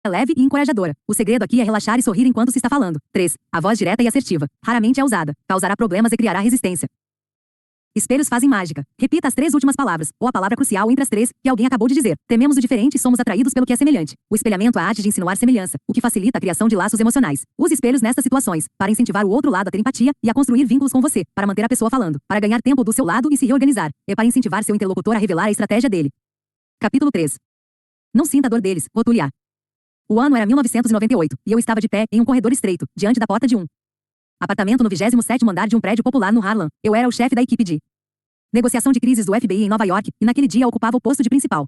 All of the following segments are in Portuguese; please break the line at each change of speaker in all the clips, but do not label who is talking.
leve e encorajadora. O segredo aqui é relaxar e sorrir enquanto se está falando. 3. A voz direta e assertiva. Raramente é usada. Causará problemas e criará resistência. Espelhos fazem mágica. Repita as 3 últimas palavras, ou a palavra crucial entre as 3, que alguém acabou de dizer. Tememos o diferente e somos atraídos pelo que é semelhante. O espelhamento é a arte de insinuar semelhança, o que facilita a criação de laços emocionais. Use espelhos nestas situações, para incentivar o outro lado a ter empatia e a construir vínculos com você, para manter a pessoa falando, para ganhar tempo do seu lado e se reorganizar, e para incentivar seu interlocutor a revelar a estratégia dele. Capítulo 3. Não sinta a dor deles, rotule-a. O ano era 1998, e eu estava de pé, em um corredor estreito, diante da porta de um apartamento no 27º andar de um prédio popular no Harlem. Eu era o chefe da equipe de negociação de crises do FBI em Nova York, e naquele dia ocupava o posto de principal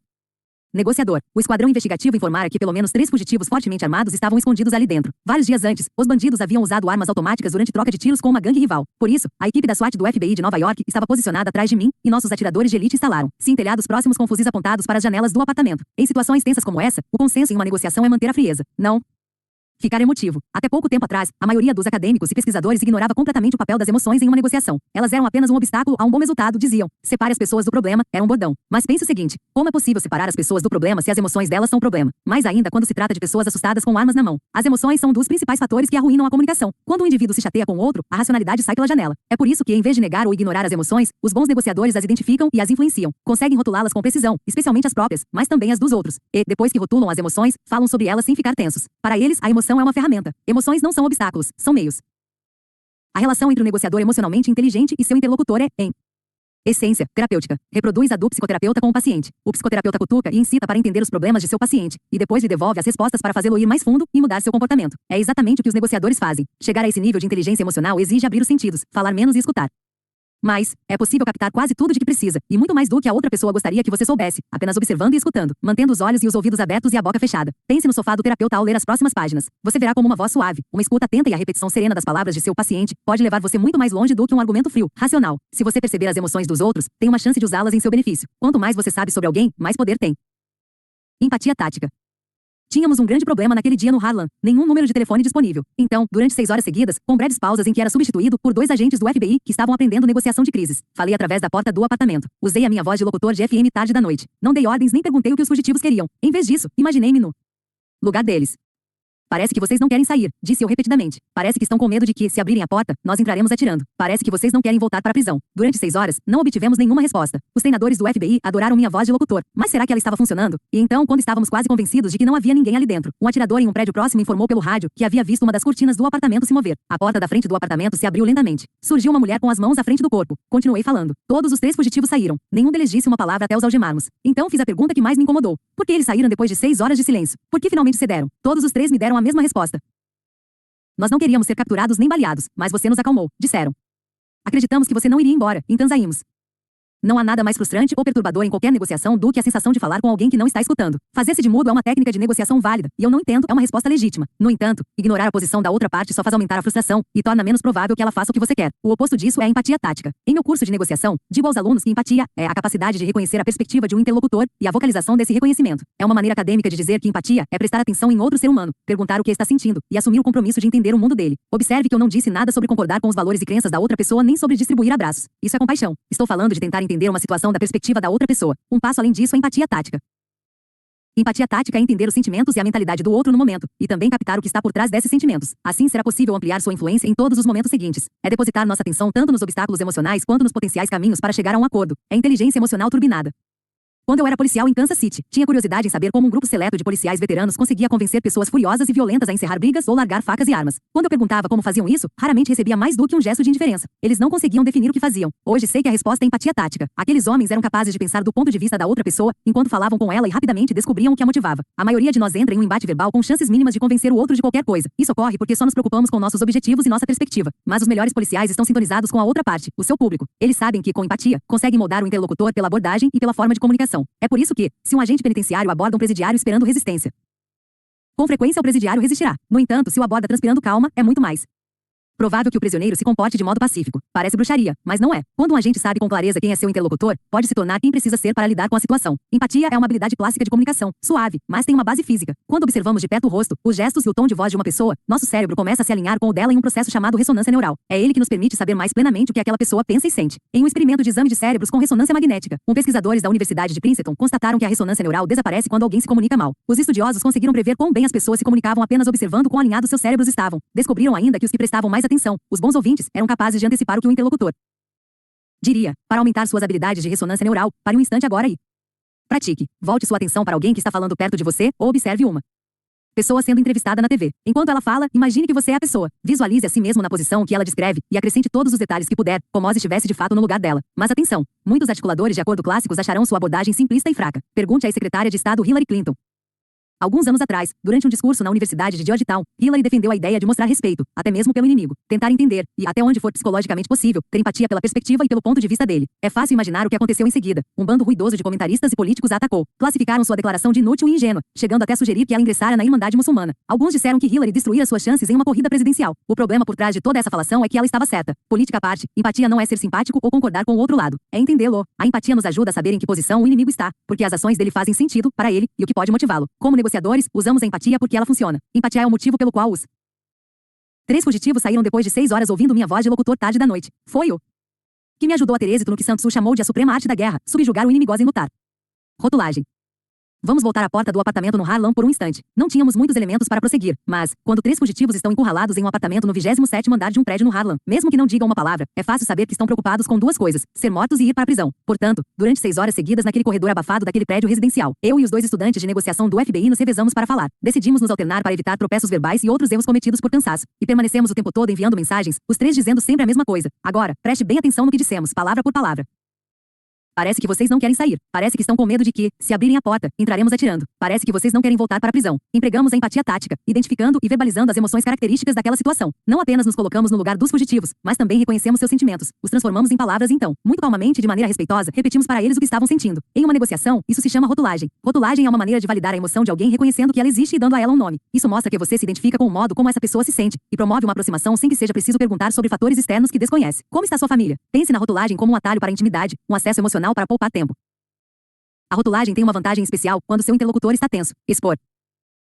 negociador. O esquadrão investigativo informara que pelo menos 3 fugitivos fortemente armados estavam escondidos ali dentro. Vários dias antes, os bandidos haviam usado armas automáticas durante troca de tiros com uma gangue rival. Por isso, a equipe da SWAT do FBI de Nova York estava posicionada atrás de mim, e nossos atiradores de elite instalaram-se em telhados próximos com fuzis apontados para as janelas do apartamento. Em situações tensas como essa, o consenso em uma negociação é manter a frieza, não ficar emotivo. Até pouco tempo atrás, a maioria dos acadêmicos e pesquisadores ignorava completamente o papel das emoções em uma negociação. Elas eram apenas um obstáculo a um bom resultado, diziam. Separe as pessoas do problema, era um bordão. Mas pense o seguinte, como é possível separar as pessoas do problema se as emoções delas são o problema? Mais ainda quando se trata de pessoas assustadas com armas na mão. As emoções são um dos principais fatores que arruinam a comunicação. Quando um indivíduo se chateia com o outro, a racionalidade sai pela janela. É por isso que, em vez de negar ou ignorar as emoções, os bons negociadores as identificam e as influenciam. Conseguem rotulá-las com precisão, especialmente as próprias, mas também as dos outros. E, depois que rotulam as emoções, falam sobre elas sem ficar tensos. Para eles, a emoção é uma ferramenta. Emoções não são obstáculos, são meios. A relação entre o negociador emocionalmente inteligente e seu interlocutor é, em essência, terapêutica. Reproduz a do psicoterapeuta com o paciente. O psicoterapeuta cutuca e incita para entender os problemas de seu paciente, e depois lhe devolve as respostas para fazê-lo ir mais fundo e mudar seu comportamento. É exatamente o que os negociadores fazem. Chegar a esse nível de inteligência emocional exige abrir os sentidos, falar menos e escutar. Mas, é possível captar quase tudo de que precisa, e muito mais do que a outra pessoa gostaria que você soubesse, apenas observando e escutando, mantendo os olhos e os ouvidos abertos e a boca fechada. Pense no sofá do terapeuta ao ler as próximas páginas. Você verá como uma voz suave, uma escuta atenta e a repetição serena das palavras de seu paciente pode levar você muito mais longe do que um argumento frio, racional. Se você perceber as emoções dos outros, tem uma chance de usá-las em seu benefício. Quanto mais você sabe sobre alguém, mais poder tem. Empatia tática. Tínhamos um grande problema naquele dia no Harlem, nenhum número de telefone disponível. Então, durante 6 horas seguidas, com breves pausas em que era substituído por 2 agentes do FBI que estavam aprendendo negociação de crises, falei através da porta do apartamento. Usei a minha voz de locutor de FM tarde da noite. Não dei ordens nem perguntei o que os fugitivos queriam. Em vez disso, imaginei-me no lugar deles. Parece que vocês não querem sair, disse eu repetidamente. Parece que estão com medo de que, se abrirem a porta, nós entraremos atirando. Parece que vocês não querem voltar para a prisão. Durante 6 horas, não obtivemos nenhuma resposta. Os treinadores do FBI adoraram minha voz de locutor. Mas será que ela estava funcionando? E então, quando estávamos quase convencidos de que não havia ninguém ali dentro, um atirador em um prédio próximo informou pelo rádio que havia visto uma das cortinas do apartamento se mover. A porta da frente do apartamento se abriu lentamente. Surgiu uma mulher com as mãos à frente do corpo. Continuei falando. Todos os 3 fugitivos saíram. Nenhum deles disse uma palavra até os algemarmos. Então fiz a pergunta que mais me incomodou. Por que eles saíram depois de 6 horas de silêncio? Por que finalmente cederam? Todos os 3 me deram a mesma resposta. Nós não queríamos ser capturados nem baleados, mas você nos acalmou, disseram. Acreditamos que você não iria embora, então saímos. Não há nada mais frustrante ou perturbador em qualquer negociação do que a sensação de falar com alguém que não está escutando. Fazer-se de mudo é uma técnica de negociação válida, e eu não entendo, é uma resposta legítima. No entanto, ignorar a posição da outra parte só faz aumentar a frustração e torna menos provável que ela faça o que você quer. O oposto disso é a empatia tática. Em meu curso de negociação, digo aos alunos que empatia é a capacidade de reconhecer a perspectiva de um interlocutor e a vocalização desse reconhecimento. É uma maneira acadêmica de dizer que empatia é prestar atenção em outro ser humano, perguntar o que está sentindo e assumir o compromisso de entender o mundo dele. Observe que eu não disse nada sobre concordar com os valores e crenças da outra pessoa nem sobre distribuir abraços. Isso é compaixão. Estou falando de tentar entender uma situação da perspectiva da outra pessoa. Um passo além disso é empatia tática. Empatia tática é entender os sentimentos e a mentalidade do outro no momento, e também captar o que está por trás desses sentimentos. Assim será possível ampliar sua influência em todos os momentos seguintes. É depositar nossa atenção tanto nos obstáculos emocionais quanto nos potenciais caminhos para chegar a um acordo. É inteligência emocional turbinada. Quando eu era policial em Kansas City, tinha curiosidade em saber como um grupo seleto de policiais veteranos conseguia convencer pessoas furiosas e violentas a encerrar brigas ou largar facas e armas. Quando eu perguntava como faziam isso, raramente recebia mais do que um gesto de indiferença. Eles não conseguiam definir o que faziam. Hoje sei que a resposta é empatia tática. Aqueles homens eram capazes de pensar do ponto de vista da outra pessoa, enquanto falavam com ela e rapidamente descobriam o que a motivava. A maioria de nós entra em um embate verbal com chances mínimas de convencer o outro de qualquer coisa. Isso ocorre porque só nos preocupamos com nossos objetivos e nossa perspectiva. Mas os melhores policiais estão sintonizados com a outra parte, o seu público. Eles sabem que, com empatia, conseguem moldar o interlocutor pela abordagem e pela forma de comunicação. É por isso que, se um agente penitenciário aborda um presidiário esperando resistência, com frequência o presidiário resistirá. No entanto, se o aborda transpirando calma, é muito mais Provável que o prisioneiro se comporte de modo pacífico. Parece bruxaria, mas não é. Quando um agente sabe com clareza quem é seu interlocutor, pode se tornar quem precisa ser para lidar com a situação. Empatia é uma habilidade clássica de comunicação, suave, mas tem uma base física. Quando observamos de perto o rosto, os gestos e o tom de voz de uma pessoa, nosso cérebro começa a se alinhar com o dela em um processo chamado ressonância neural. É ele que nos permite saber mais plenamente o que aquela pessoa pensa e sente. Em um experimento de exame de cérebros com ressonância magnética, pesquisadores da Universidade de Princeton constataram que a ressonância neural desaparece quando alguém se comunica mal. Os estudiosos conseguiram prever quão bem as pessoas se comunicavam apenas observando quão alinhados seus cérebros estavam. Descobriram ainda que os que prestavam mais atenção, os bons ouvintes, eram capazes de antecipar o que o interlocutor diria. Para aumentar suas habilidades de ressonância neural, pare um instante agora e pratique. Volte sua atenção para alguém que está falando perto de você ou observe uma pessoa sendo entrevistada na TV. Enquanto ela fala, imagine que você é a pessoa. Visualize a si mesmo na posição que ela descreve e acrescente todos os detalhes que puder, como se estivesse de fato no lugar dela. Mas atenção! Muitos articuladores de acordo clássicos acharão sua abordagem simplista e fraca. Pergunte à ex-secretária de Estado Hillary Clinton. Alguns anos atrás, durante um discurso na Universidade de Georgetown, Hillary defendeu a ideia de mostrar respeito, até mesmo pelo inimigo, tentar entender, e, até onde for psicologicamente possível, ter empatia pela perspectiva e pelo ponto de vista dele. É fácil imaginar o que aconteceu em seguida. Um bando ruidoso de comentaristas e políticos a atacou. Classificaram sua declaração de inútil e ingênua, chegando até a sugerir que ela ingressara na Irmandade Muçulmana. Alguns disseram que Hillary destruíra suas chances em uma corrida presidencial. O problema por trás de toda essa falação é que ela estava certa. Política à parte, empatia não é ser simpático ou concordar com o outro lado. É entendê-lo. A empatia nos ajuda a saber em que posição o inimigo está, porque as ações dele fazem sentido para ele e o que pode motivá-lo. Como negociadores, usamos a empatia porque ela funciona. Empatia é o motivo pelo qual os 3 fugitivos saíram depois de 6 horas ouvindo minha voz de locutor tarde da noite. Foi o que me ajudou a ter êxito no que Sun Tzu chamou de a suprema arte da guerra, subjugar o inimigo e lutar. Rotulagem. Vamos voltar à porta do apartamento no Harlem por um instante. Não tínhamos muitos elementos para prosseguir, mas, quando 3 fugitivos estão encurralados em um apartamento no 27º andar de um prédio no Harlem, mesmo que não digam uma palavra, é fácil saber que estão preocupados com 2 coisas: ser mortos e ir para a prisão. Portanto, durante 6 horas seguidas naquele corredor abafado daquele prédio residencial, eu e os 2 estudantes de negociação do FBI nos revezamos para falar. Decidimos nos alternar para evitar tropeços verbais e outros erros cometidos por cansaço, e permanecemos o tempo todo enviando mensagens, os 3 dizendo sempre a mesma coisa. Agora, preste bem atenção no que dissemos, palavra por palavra. Parece que vocês não querem sair. Parece que estão com medo de que, se abrirem a porta, entraremos atirando. Parece que vocês não querem voltar para a prisão. Empregamos a empatia tática, identificando e verbalizando as emoções características daquela situação. Não apenas nos colocamos no lugar dos fugitivos, mas também reconhecemos seus sentimentos. Os transformamos em palavras e então, muito calmamente e de maneira respeitosa, repetimos para eles o que estavam sentindo. Em uma negociação, isso se chama rotulagem. Rotulagem é uma maneira de validar a emoção de alguém reconhecendo que ela existe e dando a ela um nome. Isso mostra que você se identifica com o modo como essa pessoa se sente e promove uma aproximação sem que seja preciso perguntar sobre fatores externos que desconhece. Como está sua família? Pense na rotulagem como um atalho para a intimidade, um acesso emocional para poupar tempo. A rotulagem tem uma vantagem especial quando seu interlocutor está tenso. Expor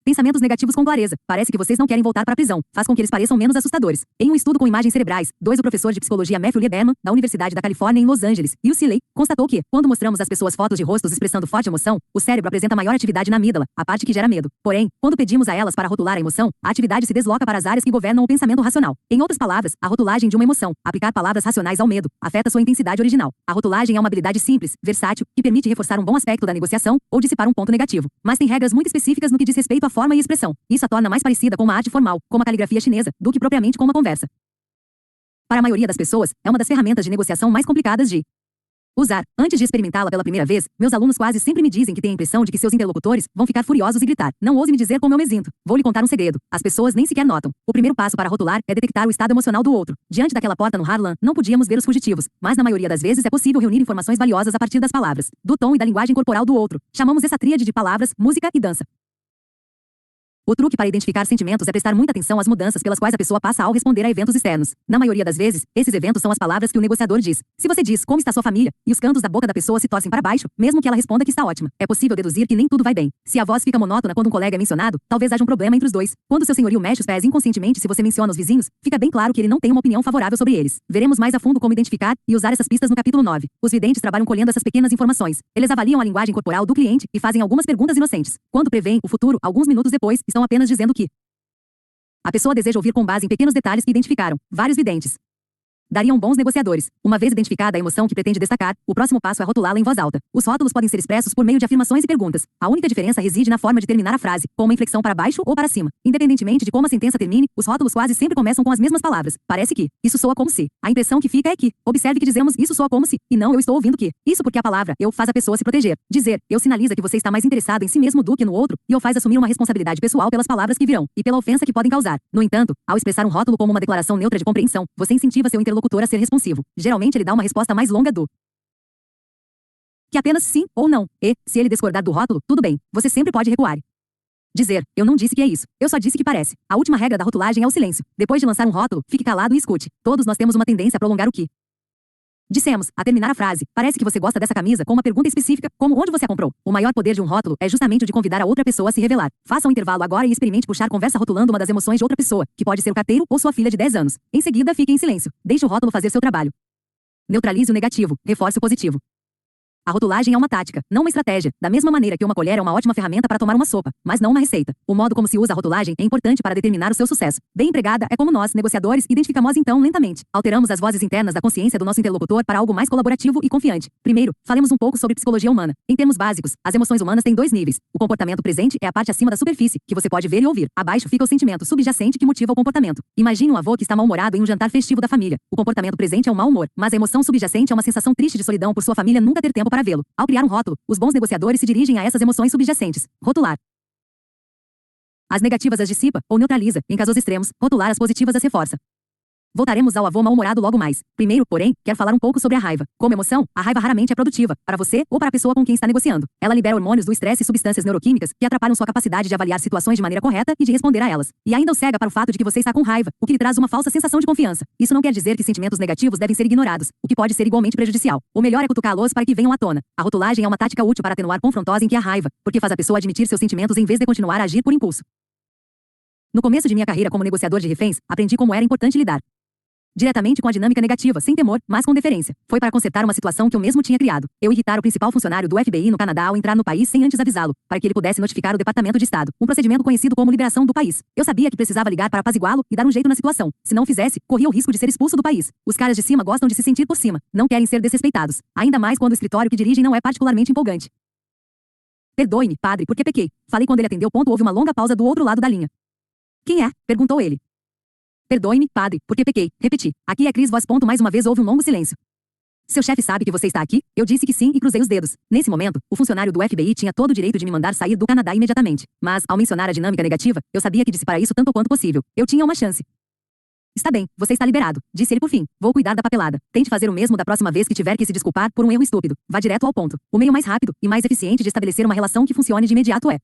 pensamentos negativos com clareza. Parece que vocês não querem voltar para a prisão. Faz com que eles pareçam menos assustadores. Em um estudo com imagens cerebrais, o professor de psicologia Matthew Lieberman, da Universidade da Califórnia em Los Angeles, UCLA, constatou que, quando mostramos às pessoas fotos de rostos expressando forte emoção, o cérebro apresenta maior atividade na amígdala, a parte que gera medo. Porém, quando pedimos a elas para rotular a emoção, a atividade se desloca para as áreas que governam o pensamento racional. Em outras palavras, a rotulagem de uma emoção, aplicar palavras racionais ao medo, afeta sua intensidade original. A rotulagem é uma habilidade simples, versátil, que permite reforçar um bom aspecto da negociação ou dissipar um ponto negativo. Mas tem regras muito específicas no que diz respeito à forma e expressão. Isso a torna mais parecida com uma arte formal, como a caligrafia chinesa, do que propriamente com uma conversa. Para a maioria das pessoas, é uma das ferramentas de negociação mais complicadas de usar. Antes de experimentá-la pela primeira vez, meus alunos quase sempre me dizem que têm a impressão de que seus interlocutores vão ficar furiosos e gritar. Não ouse me dizer como eu me sinto. Vou lhe contar um segredo. As pessoas nem sequer notam. O primeiro passo para rotular é detectar o estado emocional do outro. Diante daquela porta no Harlem, não podíamos ver os fugitivos, mas na maioria das vezes é possível reunir informações valiosas a partir das palavras, do tom e da linguagem corporal do outro. Chamamos essa tríade de palavras, música e dança. O truque para identificar sentimentos é prestar muita atenção às mudanças pelas quais a pessoa passa ao responder a eventos externos. Na maioria das vezes, esses eventos são as palavras que o negociador diz. Se você diz como está sua família, e os cantos da boca da pessoa se torcem para baixo, mesmo que ela responda que está ótima, é possível deduzir que nem tudo vai bem. Se a voz fica monótona quando um colega é mencionado, talvez haja um problema entre os dois. Quando seu senhorio mexe os pés inconscientemente se você menciona os vizinhos, fica bem claro que ele não tem uma opinião favorável sobre eles. Veremos mais a fundo como identificar e usar essas pistas no capítulo 9. Os videntes trabalham colhendo essas pequenas informações. Eles avaliam a linguagem corporal do cliente e fazem algumas perguntas inocentes. Quando preveem o futuro, alguns minutos depois, estão apenas dizendo que a pessoa deseja ouvir com base em pequenos detalhes que identificaram. Vários videntes dariam bons negociadores. Uma vez identificada a emoção que pretende destacar, o próximo passo é rotulá-la em voz alta. Os rótulos podem ser expressos por meio de afirmações e perguntas. A única diferença reside na forma de terminar a frase, com uma inflexão para baixo ou para cima. Independentemente de como a sentença termine, os rótulos quase sempre começam com as mesmas palavras. Parece que. Isso soa como se. A impressão que fica é que. Observe que dizemos isso soa como se, e não eu estou ouvindo que. Isso porque a palavra eu faz a pessoa se proteger. Dizer eu sinaliza que você está mais interessado em si mesmo do que no outro, e o faz assumir uma responsabilidade pessoal pelas palavras que virão, e pela ofensa que podem causar. No entanto, ao expressar um rótulo como uma declaração neutra de compreensão, você incentiva seu interlocutor a ser responsivo. Geralmente ele dá uma resposta mais longa do que apenas sim ou não, e, se ele discordar do rótulo, tudo bem, você sempre pode recuar. Dizer, eu não disse que é isso. Eu só disse que parece. A última regra da rotulagem é o silêncio. Depois de lançar um rótulo, fique calado e escute. Todos nós temos uma tendência a prolongar o que dissemos, a terminar a frase. Parece que você gosta dessa camisa com uma pergunta específica, como onde você a comprou. O maior poder de um rótulo é justamente o de convidar a outra pessoa a se revelar. Faça um intervalo agora e experimente puxar conversa rotulando uma das emoções de outra pessoa, que pode ser o carteiro ou sua filha de 10 anos. Em seguida, fique em silêncio. Deixe o rótulo fazer seu trabalho. Neutralize o negativo, reforce o positivo. A rotulagem é uma tática, não uma estratégia. Da mesma maneira que uma colher é uma ótima ferramenta para tomar uma sopa, mas não uma receita. O modo como se usa a rotulagem é importante para determinar o seu sucesso. Bem empregada é como nós, negociadores, identificamos então lentamente. Alteramos as vozes internas da consciência do nosso interlocutor para algo mais colaborativo e confiante. Primeiro, falemos um pouco sobre psicologia humana. Em termos básicos, as emoções humanas têm dois níveis. O comportamento presente é a parte acima da superfície, que você pode ver e ouvir. Abaixo fica o sentimento subjacente que motiva o comportamento. Imagine um avô que está mal-humorado em um jantar festivo da família. O comportamento presente é o mau humor, mas a emoção subjacente é uma sensação triste de solidão por sua família nunca ter tempo para vê-lo. Ao criar um rótulo, os bons negociadores se dirigem a essas emoções subjacentes. Rotular. As negativas as dissipa ou neutraliza, em casos extremos. Rotular as positivas as reforça. Voltaremos ao avô mal-humorado logo mais. Primeiro, porém, quero falar um pouco sobre a raiva. Como emoção, a raiva raramente é produtiva, para você ou para a pessoa com quem está negociando. Ela libera hormônios do estresse e substâncias neuroquímicas que atrapalham sua capacidade de avaliar situações de maneira correta e de responder a elas. E ainda o cega para o fato de que você está com raiva, o que lhe traz uma falsa sensação de confiança. Isso não quer dizer que sentimentos negativos devem ser ignorados, o que pode ser igualmente prejudicial. O melhor é cutucá-los para que venham à tona. A rotulagem é uma tática útil para atenuar confrontos em que há raiva, porque faz a pessoa admitir seus sentimentos em vez de continuar a agir por impulso. No começo de minha carreira como negociador de reféns, aprendi como era importante lidar diretamente com a dinâmica negativa, sem temor, mas com deferência. Foi para consertar uma situação que eu mesmo tinha criado. Eu irritar o principal funcionário do FBI no Canadá ao entrar no país sem antes avisá-lo, para que ele pudesse notificar o Departamento de Estado, um procedimento conhecido como liberação do país. Eu sabia que precisava ligar para apaziguá-lo e dar um jeito na situação. Se não o fizesse, corria o risco de ser expulso do país. Os caras de cima gostam de se sentir por cima, não querem ser desrespeitados. Ainda mais quando o escritório que dirigem não é particularmente empolgante. Perdoe-me, padre, porque pequei. Falei quando ele atendeu. Houve uma longa pausa do outro lado da linha. Quem é? Perguntou ele. Perdoe-me, padre, porque pequei. Repeti. Aqui é Cris Voz. Mais uma vez houve um longo silêncio. Seu chefe sabe que você está aqui? Eu disse que sim e cruzei os dedos. Nesse momento, o funcionário do FBI tinha todo o direito de me mandar sair do Canadá imediatamente. Mas, ao mencionar a dinâmica negativa, eu sabia que disse para isso tanto quanto possível. Eu tinha uma chance. Está bem, você está liberado, disse ele por fim. Vou cuidar da papelada. Tente fazer o mesmo da próxima vez que tiver que se desculpar por um erro estúpido. Vá direto ao ponto. O meio mais rápido e mais eficiente de estabelecer uma relação que funcione de imediato é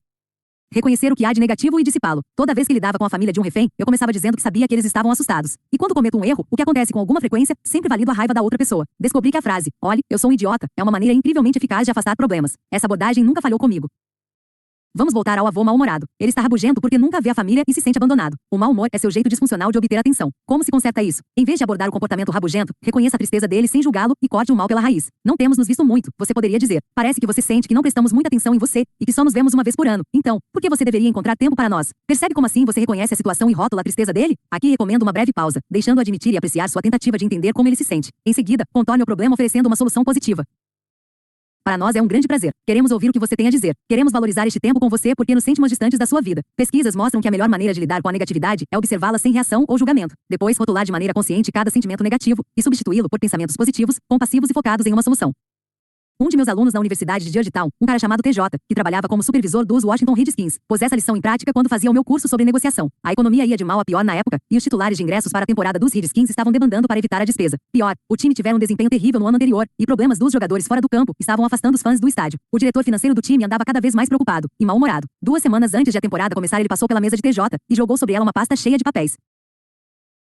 reconhecer o que há de negativo e dissipá-lo. Toda vez que lidava com a família de um refém, eu começava dizendo que sabia que eles estavam assustados. E quando cometo um erro, o que acontece com alguma frequência, sempre valido a raiva da outra pessoa. Descobri que a frase, olhe, eu sou um idiota, é uma maneira incrivelmente eficaz de afastar problemas. Essa abordagem nunca falhou comigo. Vamos voltar ao avô mal-humorado. Ele está rabugento porque nunca vê a família e se sente abandonado. O mau humor é seu jeito disfuncional de obter atenção. Como se conserta isso? Em vez de abordar o comportamento rabugento, reconheça a tristeza dele sem julgá-lo e corte o mal pela raiz. Não temos nos visto muito, você poderia dizer. Parece que você sente que não prestamos muita atenção em você e que só nos vemos uma vez por ano. Então, por que você deveria encontrar tempo para nós? Percebe como assim você reconhece a situação e rótula a tristeza dele? Aqui recomendo uma breve pausa, deixando-o admitir e apreciar sua tentativa de entender como ele se sente. Em seguida, contorne o problema oferecendo uma solução positiva. Para nós é um grande prazer. Queremos ouvir o que você tem a dizer. Queremos valorizar este tempo com você porque nos sentimos distantes da sua vida. Pesquisas mostram que a melhor maneira de lidar com a negatividade é observá-la sem reação ou julgamento. Depois, rotular de maneira consciente cada sentimento negativo e substituí-lo por pensamentos positivos, compassivos e focados em uma solução. Um de meus alunos na Universidade de Georgetown, um cara chamado TJ, que trabalhava como supervisor dos Washington Redskins, pôs essa lição em prática quando fazia o meu curso sobre negociação. A economia ia de mal a pior na época, e os titulares de ingressos para a temporada dos Redskins estavam debandando para evitar a despesa. Pior, o time tivera um desempenho terrível no ano anterior, e problemas dos jogadores fora do campo estavam afastando os fãs do estádio. O diretor financeiro do time andava cada vez mais preocupado e mal-humorado. 2 semanas antes de a temporada começar, ele passou pela mesa de TJ e jogou sobre ela uma pasta cheia de papéis.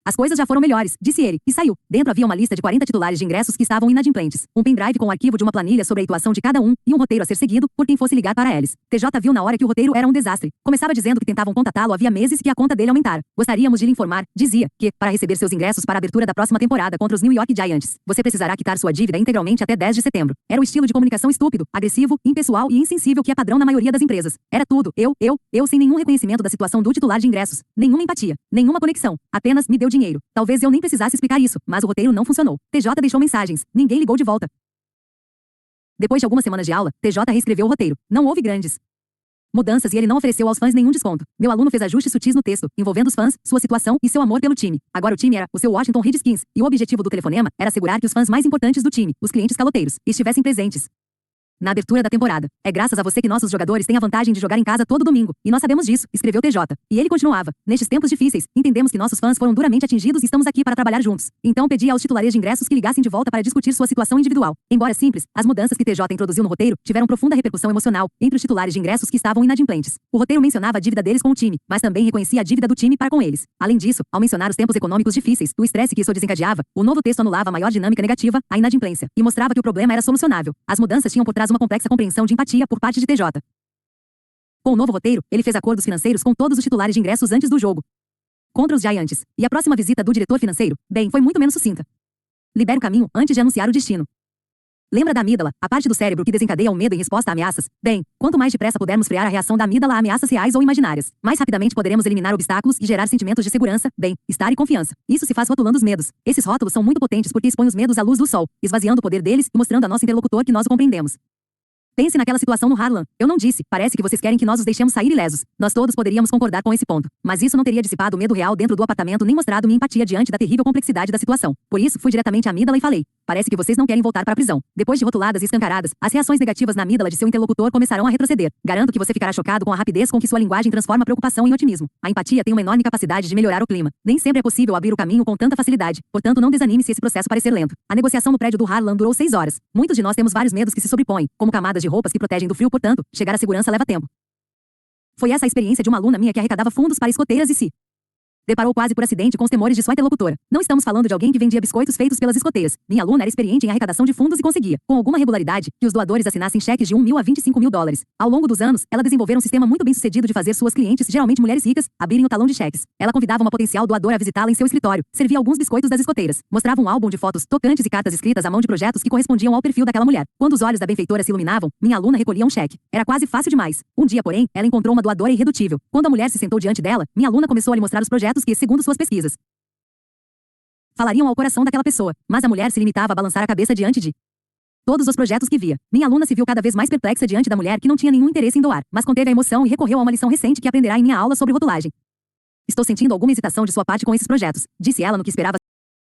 As coisas já foram melhores, disse ele, e saiu. Dentro havia uma lista de 40 titulares de ingressos que estavam inadimplentes, um pendrive com o arquivo de uma planilha sobre a atuação de cada um e um roteiro a ser seguido por quem fosse ligar para eles. TJ viu na hora que o roteiro era um desastre. Começava dizendo que tentavam contatá-lo havia meses e que a conta dele aumentara. Gostaríamos de lhe informar, dizia, que, para receber seus ingressos para a abertura da próxima temporada contra os New York Giants, você precisará quitar sua dívida integralmente até 10 de setembro. Era o estilo de comunicação estúpido, agressivo, impessoal e insensível que é padrão na maioria das empresas. Era tudo, eu sem nenhum reconhecimento da situação do titular de ingressos, nenhuma empatia, nenhuma conexão, apenas me deu dinheiro. Talvez eu nem precisasse explicar isso, mas o roteiro não funcionou. TJ deixou mensagens, ninguém ligou de volta. Depois de algumas semanas de aula, TJ reescreveu o roteiro. Não houve grandes mudanças e ele não ofereceu aos fãs nenhum desconto. Meu aluno fez ajustes sutis no texto, envolvendo os fãs, sua situação e seu amor pelo time. Agora o time era o seu Washington Redskins, e o objetivo do telefonema era assegurar que os fãs mais importantes do time, os clientes caloteiros, estivessem presentes. Na abertura da temporada. É graças a você que nossos jogadores têm a vantagem de jogar em casa todo domingo. E nós sabemos disso, escreveu TJ. E ele continuava. Nestes tempos difíceis, entendemos que nossos fãs foram duramente atingidos e estamos aqui para trabalhar juntos. Então pedi aos titulares de ingressos que ligassem de volta para discutir sua situação individual. Embora simples, as mudanças que TJ introduziu no roteiro tiveram profunda repercussão emocional entre os titulares de ingressos que estavam inadimplentes. O roteiro mencionava a dívida deles com o time, mas também reconhecia a dívida do time para com eles. Além disso, ao mencionar os tempos econômicos difíceis, o estresse que isso desencadeava, o novo texto anulava a maior dinâmica negativa, a inadimplência, e mostrava que o problema era solucionável. As mudanças tinham por trás uma complexa compreensão de empatia por parte de TJ. Com o novo roteiro, ele fez acordos financeiros com todos os titulares de ingressos antes do jogo contra os Giants. E a próxima visita do diretor financeiro, bem, foi muito menos sucinta. Libera o caminho antes de anunciar o destino. Lembra da amígdala, a parte do cérebro que desencadeia o medo em resposta a ameaças? Bem, quanto mais depressa pudermos frear a reação da amígdala a ameaças reais ou imaginárias, mais rapidamente poderemos eliminar obstáculos e gerar sentimentos de segurança, bem-estar e confiança. Isso se faz rotulando os medos. Esses rótulos são muito potentes porque expõem os medos à luz do sol, esvaziando o poder deles e mostrando a nosso interlocutor que nós o compreendemos. Pense naquela situação no Harlan. Eu não disse, parece que vocês querem que nós os deixemos sair ilesos. Nós todos poderíamos concordar com esse ponto. Mas isso não teria dissipado o medo real dentro do apartamento nem mostrado minha empatia diante da terrível complexidade da situação. Por isso, fui diretamente à amígdala e falei. Parece que vocês não querem voltar para a prisão. Depois de rotuladas e escancaradas, as reações negativas na amígdala de seu interlocutor começarão a retroceder. Garanto que você ficará chocado com a rapidez com que sua linguagem transforma preocupação em otimismo. A empatia tem uma enorme capacidade de melhorar o clima. Nem sempre é possível abrir o caminho com tanta facilidade, portanto não desanime se esse processo parecer lento. A negociação no prédio do Harlan durou 6 horas. Muitos de nós temos vários medos que se sobrepõem, como camadas de roupas que protegem do frio, portanto, chegar à segurança leva tempo. Foi essa a experiência de uma aluna minha que arrecadava fundos para escoteiras e se deparou quase por acidente com os temores de sua interlocutora. Não estamos falando de alguém que vendia biscoitos feitos pelas escoteiras. Minha aluna era experiente em arrecadação de fundos e conseguia, com alguma regularidade, que os doadores assinassem cheques de $1.000 a $25.000. Ao longo dos anos, ela desenvolveu um sistema muito bem sucedido de fazer suas clientes, geralmente mulheres ricas, abrirem o talão de cheques. Ela convidava uma potencial doadora a visitá-la em seu escritório, servia alguns biscoitos das escoteiras, mostrava um álbum de fotos tocantes e cartas escritas à mão de projetos que correspondiam ao perfil daquela mulher. Quando os olhos da benfeitora se iluminavam, minha aluna recolhia um cheque. Era quase fácil demais. Um dia, porém, ela encontrou uma doadora irredutível. Quando a mulher se sentou diante dela, minha aluna começou a lhe mostrar os projetos que, segundo suas pesquisas, falariam ao coração daquela pessoa, mas a mulher se limitava a balançar a cabeça diante de todos os projetos que via. Minha aluna se viu cada vez mais perplexa diante da mulher que não tinha nenhum interesse em doar, mas conteve a emoção e recorreu a uma lição recente que aprenderá em minha aula sobre rotulagem. Estou sentindo alguma hesitação de sua parte com esses projetos, disse ela no que esperava